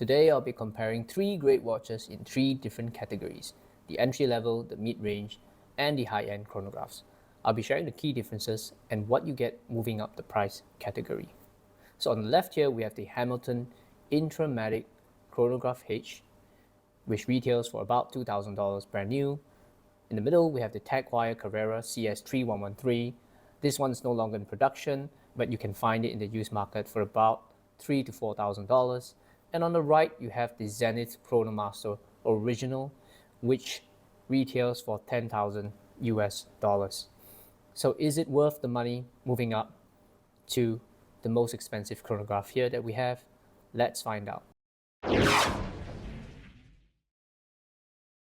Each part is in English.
Today I'll be comparing 3 great watches in 3 different categories: the entry level, the mid-range, and the high-end chronographs. I'll be sharing the key differences and what you get moving up the price category. So on the left here we have the Hamilton Intra-matic Chronograph H, which retails for about $2,000 brand new. In the middle we have the TAG Heuer Carrera CS3113. This one's no longer in production, but you can find it in the used market for about $3,000 to $4,000. And on the right, you have the Zenith Chronomaster Original, which retails for $10,000 US. So is it worth the money moving up to the most expensive chronograph here that we have? Let's find out.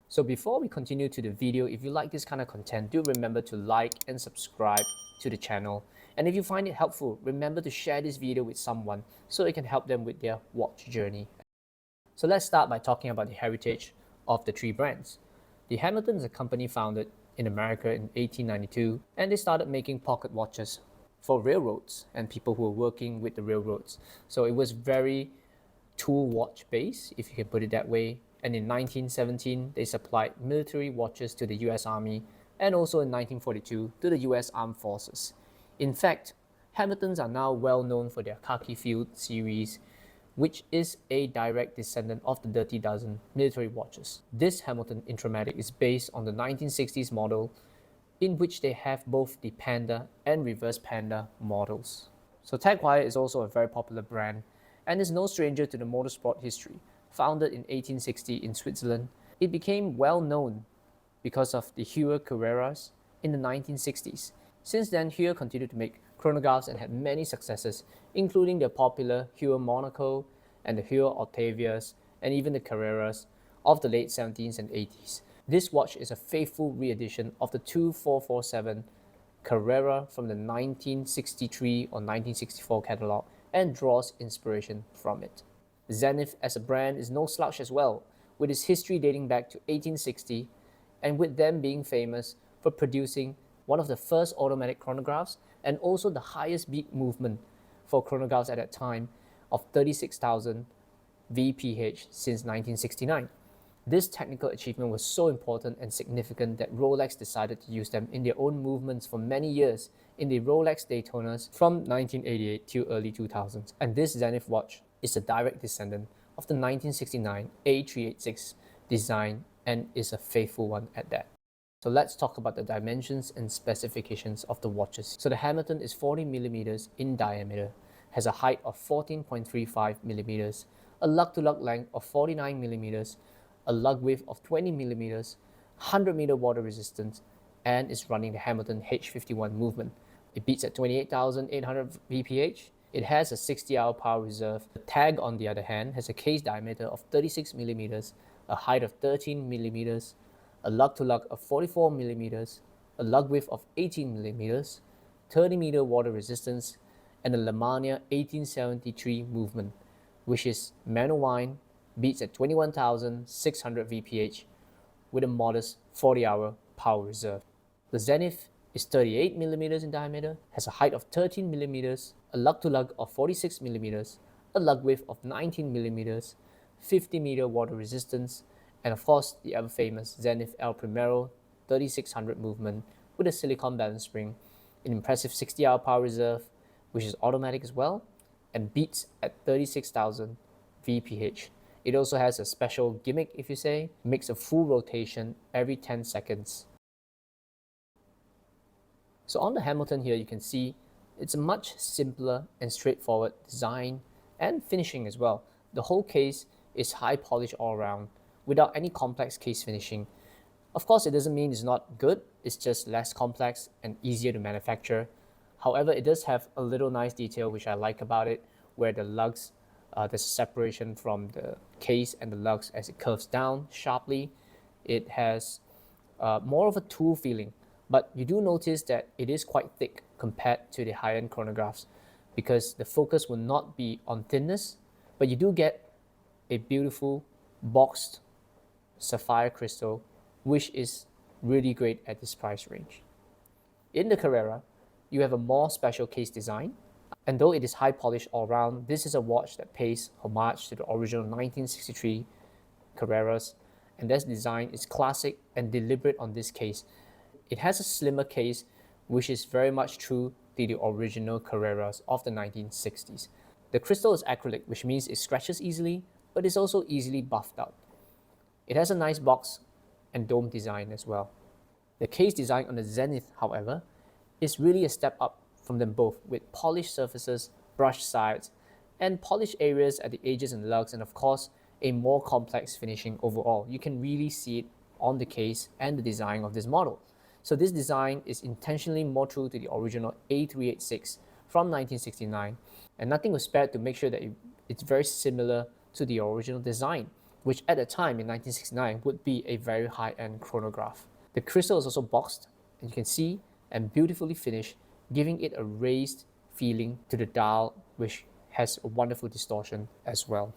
So before we continue to the video, if you like this kind of content, do remember to like and subscribe to the channel. And if you find it helpful, remember to share this video with someone so it can help them with their watch journey. So let's start by talking about the heritage of the 3 brands. The Hamilton is a company founded in America in 1892, and they started making pocket watches for railroads and people who were working with the railroads. So it was very tool watch based, if you can put it that way. And in 1917, they supplied military watches to the US Army, and also in 1942 to the US Armed Forces. In fact, Hamiltons are now well known for their Khaki Field series, which is a direct descendant of the Dirty Dozen military watches. This Hamilton Intra-matic is based on the 1960s model, in which they have both the Panda and Reverse Panda models. So TAG Heuer is also a very popular brand and is no stranger to the motorsport history. Founded in 1860 in Switzerland, it became well known because of the Heuer Carreras in the 1960s. Since then, Heuer continued to make chronographs and had many successes, including the popular Heuer Monaco and the Heuer Octavias, and even the Carreras of the late 70s and 80s. This watch is a faithful re-edition of the 2447 Carrera from the 1963 or 1964 catalog and draws inspiration from it. Zenith as a brand is no slouch as well, with its history dating back to 1860, and with them being famous for producing one of the first automatic chronographs and also the highest beat movement for chronographs at that time of 36,000 VPH since 1969. This technical achievement was so important and significant that Rolex decided to use them in their own movements for many years in the Rolex Daytonas from 1988 to early 2000s. And this Zenith watch is a direct descendant of the 1969 A386 design and is a faithful one at that. So let's talk about the dimensions and specifications of the watches. So the Hamilton is 40mm in diameter, has a height of 14.35mm, a lug-to-lug length of 49mm, a lug width of 20mm, 100-meter water resistance, and is running the Hamilton H51 movement. It beats at 28,800 VPH. It has a 60-hour power reserve. The TAG, on the other hand, has a case diameter of 36mm, a height of 13mm, a lug-to-lug of 44mm, a lug width of 18mm, 30-meter water resistance, and a Lemania 1873 movement, which is manual wind, beats at 21,600 VPH with a modest 40-hour power reserve. The Zenith is 38mm in diameter, has a height of 13mm, a lug-to-lug of 46mm, a lug width of 19mm, 50-meter water resistance, and of course the ever famous Zenith El Primero 3600 movement with a silicone balance spring, an impressive 60-hour power reserve, which is automatic as well, and beats at 36,000 VPH. It also has a special gimmick, if you say, makes a full rotation every 10 seconds. So on the Hamilton here, you can see it's a much simpler and straightforward design and finishing as well. The whole case is high polish all around, without any complex case finishing. Of course, it doesn't mean it's not good, it's just less complex and easier to manufacture. However, it does have a little nice detail which I like about it, where the lugs, there's a separation from the case and the lugs as it curves down sharply. It has more of a tool feeling, but you do notice that it is quite thick compared to the high-end chronographs, because the focus will not be on thinness, but you do get a beautiful boxed sapphire crystal, which is really great at this price range. In the Carrera, you have a more special case design, And though it is high polish all around, this is a watch that pays homage to the original 1963 Carreras, and this design is classic and deliberate on this case. It has a slimmer case, which is very much true to the original Carreras of the 1960s. The crystal is acrylic, which means it scratches easily, but is also easily buffed out. It has a nice box and dome design as well. The case design on the Zenith, however, is really a step up from them both, with polished surfaces, brushed sides, and polished areas at the edges and lugs, and of course, a more complex finishing overall. You can really see it on the case and the design of this model. So this design is intentionally more true to the original A386 from 1969, and nothing was spared to make sure that it's very similar to the original design, which at the time in 1969 would be a very high-end chronograph. The crystal is also boxed, and you can see, and beautifully finished, giving it a raised feeling to the dial, which has a wonderful distortion as well.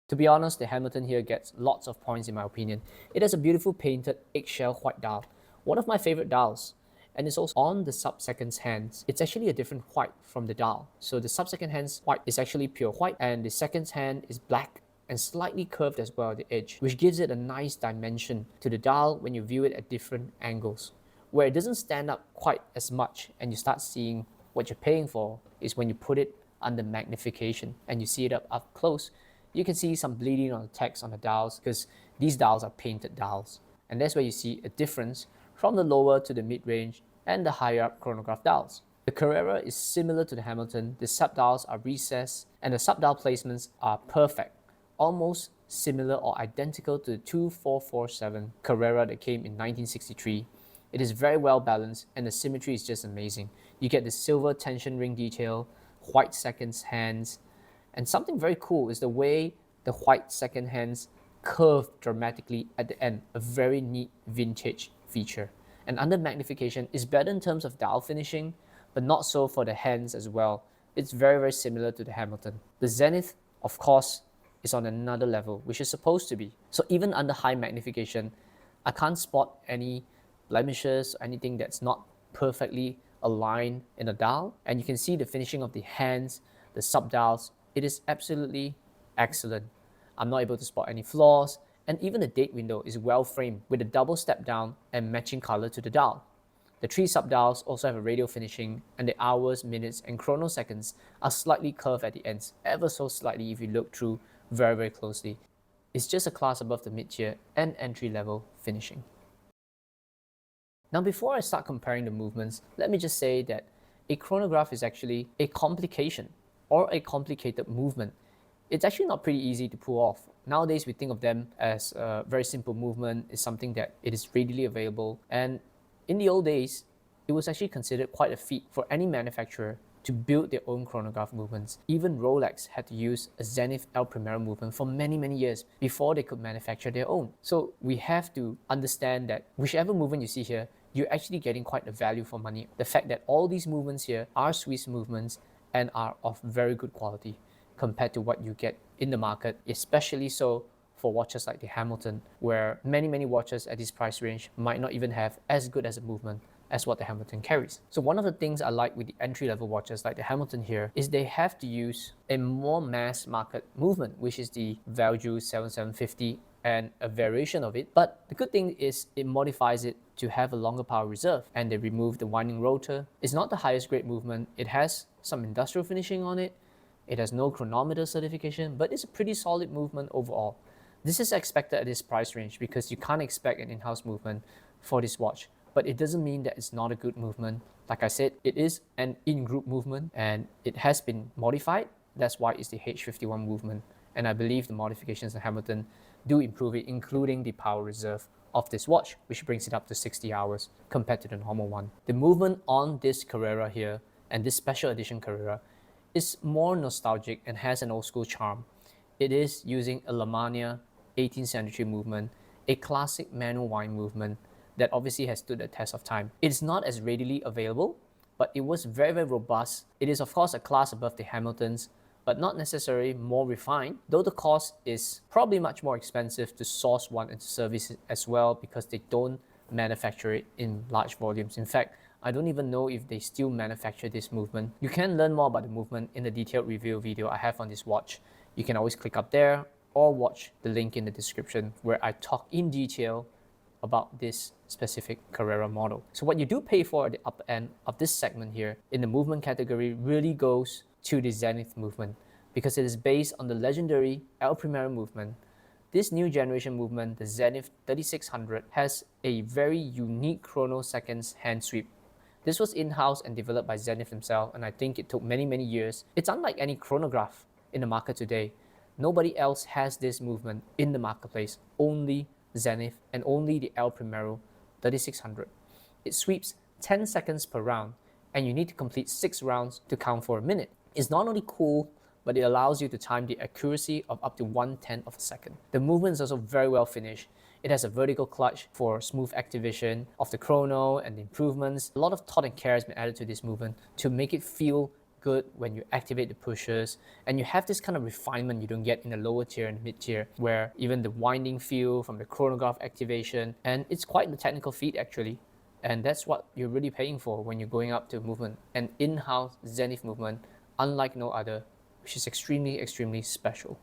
To be honest, the Hamilton here gets lots of points in my opinion. It has a beautiful painted eggshell white dial, one of my favorite dials, and it's also on the sub-seconds hands. It's actually a different white from the dial. So the sub-second hands white is actually pure white, and the seconds hand is black and slightly curved as well at the edge, which gives it a nice dimension to the dial when you view it at different angles. Where it doesn't stand up quite as much and you start seeing what you're paying for is when you put it under magnification and you see it up close. You can see some bleeding on the text on the dials because these dials are painted dials. And that's where you see a difference from the lower to the mid-range and the higher up chronograph dials. The Carrera is similar to the Hamilton. The sub-dials are recessed and the sub-dial placements are perfect, almost similar or identical to the 2447 Carrera that came in 1963. It is very well balanced and the symmetry is just amazing. You get the silver tension ring detail, white seconds hands, and something very cool is the way the white second hands curve dramatically at the end, a very neat vintage feature. And under magnification is better in terms of dial finishing, but not so for the hands as well. It's very, very similar to the Hamilton. The Zenith, of course, is on another level, which is supposed to be. So even under high magnification, I can't spot any blemishes or anything that's not perfectly aligned in the dial. And you can see the finishing of the hands, the sub-dials. It is absolutely excellent. I'm not able to spot any flaws, and even the date window is well framed with a double step down and matching color to the dial. The 3 sub-dials also have a radial finishing, and the hours, minutes, and chronoseconds are slightly curved at the ends, ever so slightly if you look through very, very closely. It's just a class above the mid-tier and entry-level finishing. Now before I start comparing the movements, let me just say that a chronograph is actually a complication or a complicated movement. It's actually not pretty easy to pull off. Nowadays we think of them as a very simple movement, it's something that it is readily available, and in the old days it was actually considered quite a feat for any manufacturer to build their own chronograph movements. Even Rolex had to use a Zenith El Primero movement for many, many years before they could manufacture their own. So we have to understand that whichever movement you see here, you're actually getting quite a value for money. The fact that all these movements here are Swiss movements and are of very good quality compared to what you get in the market, especially so for watches like the Hamilton, where many, many watches at this price range might not even have as good as a movement as what the Hamilton carries. So one of the things I like with the entry-level watches like the Hamilton here is they have to use a more mass market movement, which is the Valjoux 7750 and a variation of it. But the good thing is it modifies it to have a longer power reserve, and they remove the winding rotor. It's not the highest grade movement. It has some industrial finishing on it. It has no chronometer certification, but it's a pretty solid movement overall. This is expected at this price range because you can't expect an in-house movement for this watch, but it doesn't mean that it's not a good movement. Like I said, it is an in-group movement and it has been modified. That's why it's the H51 movement. And I believe the modifications in Hamilton do improve it, including the power reserve of this watch, which brings it up to 60 hours compared to the normal one. The movement on this Carrera here and this special edition Carrera is more nostalgic and has an old school charm. It is using a Lamania 18th century movement, a classic manual wind movement that obviously has stood the test of time. It's not as readily available, but it was very, very robust. It is of course a class above the Hamiltons, but not necessarily more refined, though the cost is probably much more expensive to source one and to service it as well because they don't manufacture it in large volumes. In fact, I don't even know if they still manufacture this movement. You can learn more about the movement in the detailed review video I have on this watch. You can always click up there or watch the link in the description where I talk in detail about this specific Carrera model. So what you do pay for at the upper end of this segment here in the movement category really goes to the Zenith movement, because it is based on the legendary El Primero movement. This new generation movement, the Zenith 3600, has a very unique chronoseconds hand sweep. This was in-house and developed by Zenith himself, and I think it took many years. It's unlike any chronograph in the market today. Nobody else has this movement in the marketplace, only Zenith and only the El Primero 3600. It sweeps 10 seconds per round, and you need to complete 6 rounds to count for a minute. It's not only cool, but it allows you to time the accuracy of up to 1/10 of a second. The movement is also very well finished. It has a vertical clutch for smooth activation of the chrono and the improvements. A lot of thought and care has been added to this movement to make it feel good when you activate the pushers, and you have this kind of refinement you don't get in the lower tier and mid tier, where even the winding feel from the chronograph activation, and it's quite the technical feat actually. And that's what you're really paying for when you're going up to movement, an in-house Zenith movement unlike no other, which is extremely special.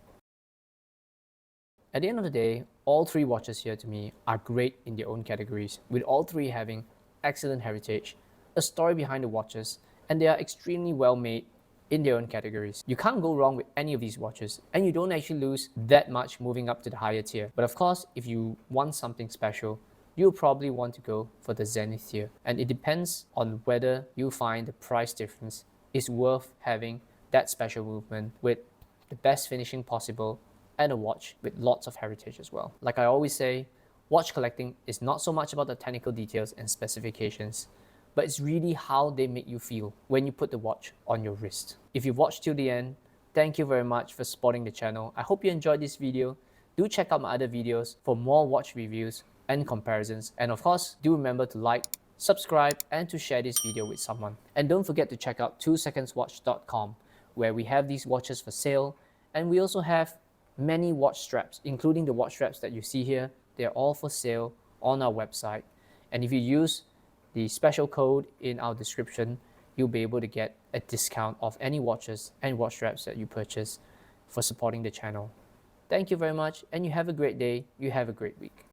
At the end of the day, all 3 watches here to me are great in their own categories, with all 3 having excellent heritage, a story behind the watches, and they are extremely well made in their own categories. You can't go wrong with any of these watches, and you don't actually lose that much moving up to the higher tier. But of course, if you want something special, you'll probably want to go for the Zenith tier, and it depends on whether you find the price difference is worth having that special movement with the best finishing possible and a watch with lots of heritage as well. Like I always say, watch collecting is not so much about the technical details and specifications, but it's really how they make you feel when you put the watch on your wrist. If you've watched till the end, thank you very much for supporting the channel. I hope you enjoyed this video. Do check out my other videos for more watch reviews and comparisons. And of course, do remember to like, subscribe, and to share this video with someone. And don't forget to check out TwoSecondsWatch.com, where we have these watches for sale, and we also have many watch straps, including the watch straps that you see here. They're all for sale on our website. And if you use the special code in our description, you'll be able to get a discount of any watches and watch straps that you purchase for supporting the channel. Thank you very much, and you have a great day. You have a great week.